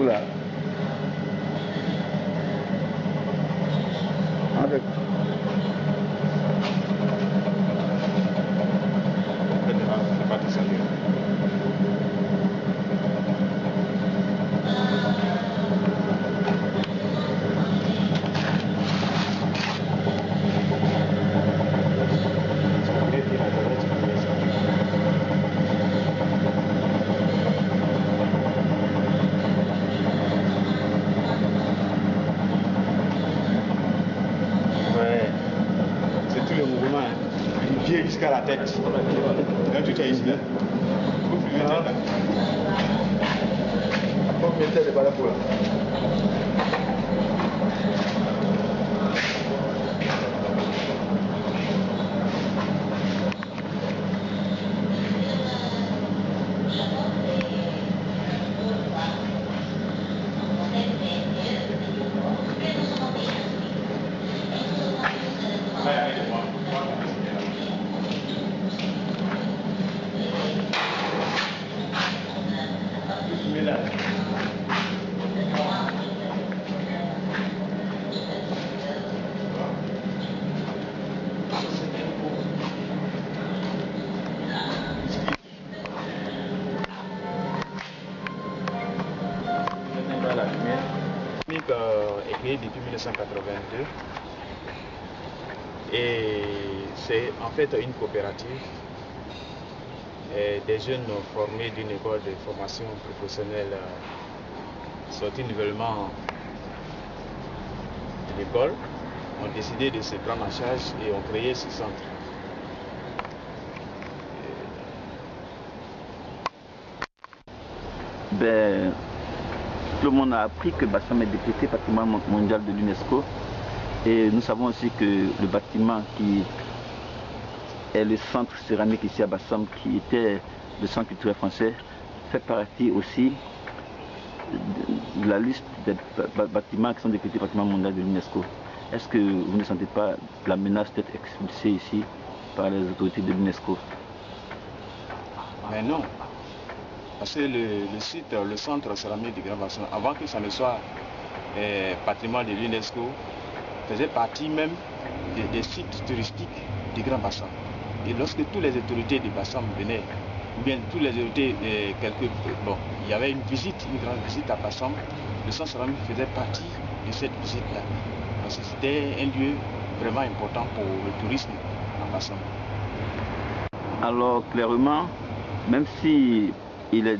vous là. Avec. C'est pas tout sérieux. Jusqu'à la tête. Quand tu es ici, vous filmez la tête. Bon, mais c'est pas là pour là. Est créé depuis 1982 et c'est en fait une coopérative des jeunes formés d'une école de formation professionnelle sortis nouvellement de l'école ont décidé de se prendre en charge et ont créé ce centre. Ben, tout le monde a appris que Bassam est décrété patrimoine mondial de l'UNESCO et nous savons aussi que le bâtiment qui est le centre céramique ici à Bassam, qui était le centre culturel français, fait partie aussi de la liste des bâtiments qui sont décrétés patrimoine mondial de l'UNESCO. Est-ce que vous ne sentez pas la menace d'être expulsé ici par les autorités de l'UNESCO? Mais non. Parce que le site, le centre céramique du Grand Bassam, avant que ça ne soit patrimoine de l'UNESCO, faisait partie même des sites touristiques du Grand Bassam. Et lorsque toutes les autorités du Bassam venaient, ou bien toutes les autorités, bon, il y avait une grande visite à Bassam, le centre céramique faisait partie de cette visite-là. Parce que c'était un lieu vraiment important pour le tourisme à Bassam. Alors clairement, même si il est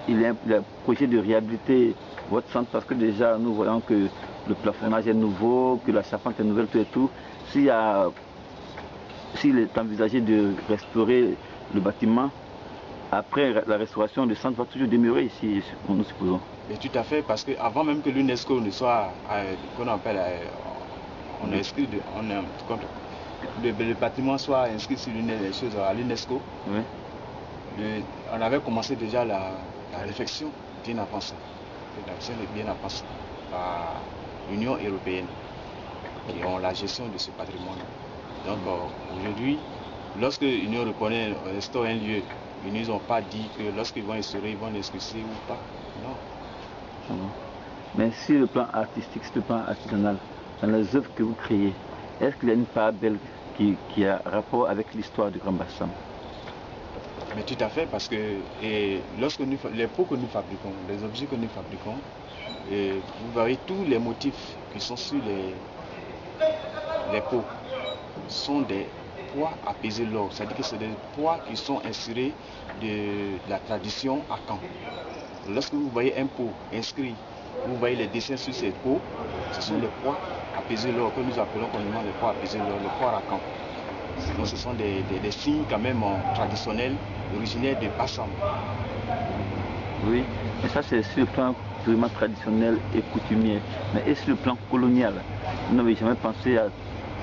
un projet de réhabiliter votre centre, parce que déjà nous voyons que le plafonnage est nouveau, que la charpente est nouvelle, tout et tout. S'il est envisagé de restaurer le bâtiment, après la restauration, le centre va toujours demeurer ici, nous supposons. Et tout à fait, parce qu'avant même que l'UNESCO ne soit, qu'on appelle, le bâtiment soit inscrit sur à l'UNESCO, oui. On avait commencé déjà la réflexion bien avancée, par l'Union européenne qui ont la gestion de ce patrimoine. Donc aujourd'hui, lorsque l'Union européenne restaure un lieu, ils ne nous ont pas dit que lorsqu'ils vont restaurer, ils vont l'expulser ou pas. Non. Mais sur le plan artistique, sur le plan artisanal, dans les œuvres que vous créez, est-ce qu'il y a une part belle qui a rapport avec l'histoire du Grand Bassam? Mais tout à fait, parce que lorsque les pots que nous fabriquons, les objets que nous fabriquons, vous voyez tous les motifs qui sont sur les pots sont des poids apaisés l'or, c'est-à-dire que c'est des poids qui sont insérés de la tradition à Caen. Lorsque vous voyez un pot inscrit, vous voyez les dessins sur ces pots, ce sont les poids apaisés l'or que nous appelons communément les poids apaisés l'or, le poids à Caen. Donc ce sont des signes quand même traditionnels, originaires de Bassam. Oui, mais ça c'est sur le plan vraiment traditionnel et coutumier. Mais et sur le plan colonial, vous n'avez jamais pensé à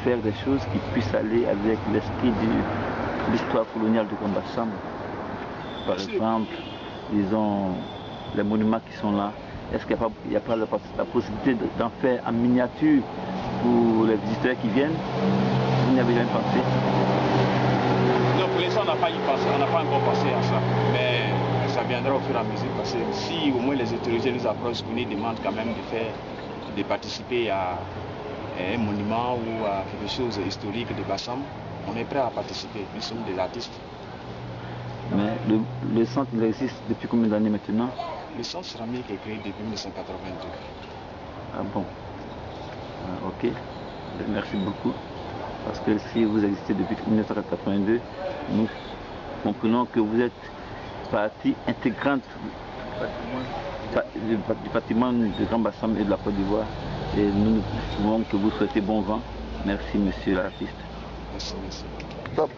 faire des choses qui puissent aller avec l'esprit de l'histoire coloniale du Grand Bassam? Par exemple, disons, les monuments qui sont là, est-ce qu'il n'y a pas la possibilité d'en faire en miniature pour les visiteurs qui viennent? Vous n'y avez jamais pensé? Non, pour l'instant, on n'a pas encore pensé à ça. Mais ça viendra au fur et à mesure parce que si au moins les autorités nous approchent, qu'on nous demande quand même de participer à un monument ou à quelque chose historique de Bassam, on est prêt à participer. Nous sommes des artistes. Mais le centre il existe depuis combien d'années maintenant? Le centre céramique est créé depuis 1982. Ah bon. Ok. Merci beaucoup. Parce que si vous existez depuis 1982, nous comprenons que vous êtes partie intégrante du patrimoine de Grand Bassam et de la Côte d'Ivoire. Et nous ne pouvons que vous souhaiter bon vent. Merci, monsieur l'artiste. Merci, merci. Top.